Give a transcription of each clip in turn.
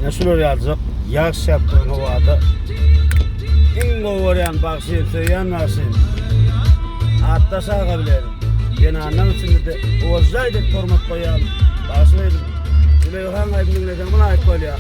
Nasıl yazıp yağış yaptığın havada en oğrayan bakşıyım söyleyen nasıl hatta sağa bilerim yine anlam içinde de oğuzaydı format koyalım bakşıydım öyle yohan aydın ne zaman ait koyuyor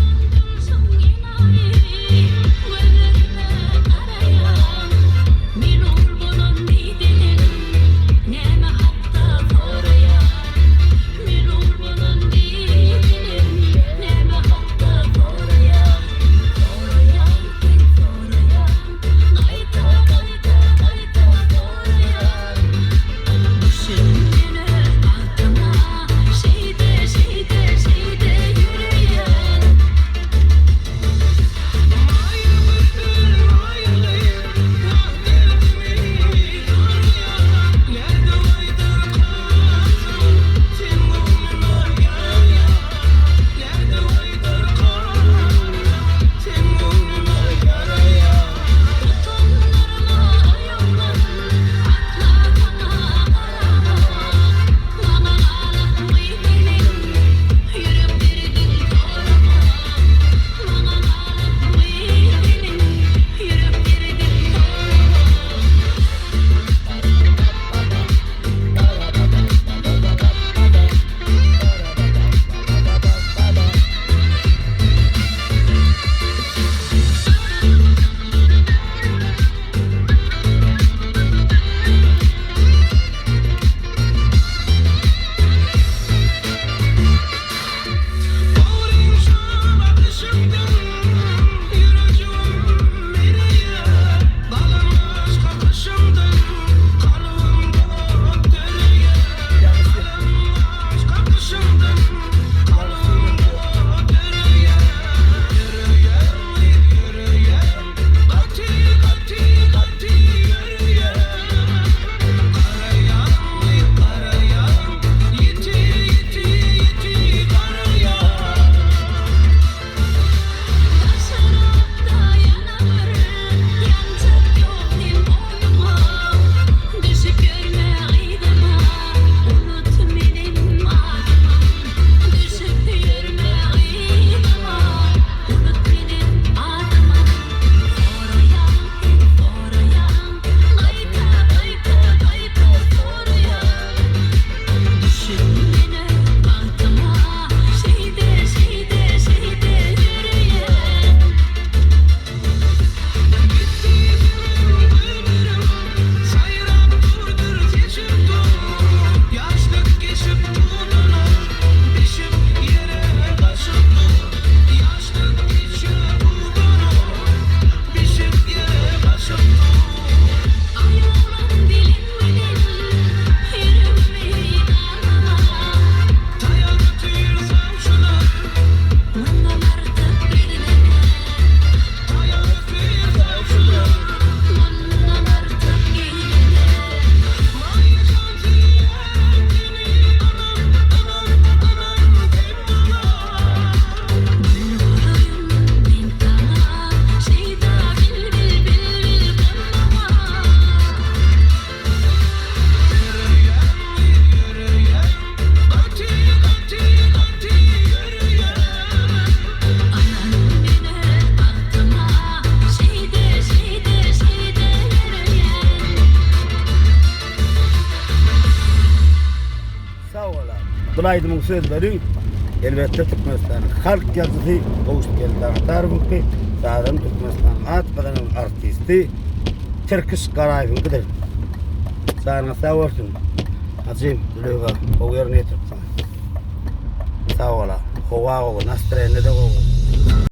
Bulaydım sözleri elbette Türkmenistan'ın halk yazısı hoş geldi. Tarbuki sağdan Türkmenistan'ın at kadanın artisti Turkish Karayev'in gider. Sana sağ olsun. Azim Lüga o yerine Türkmen. Sağ ola. Hova o nastre ne de o.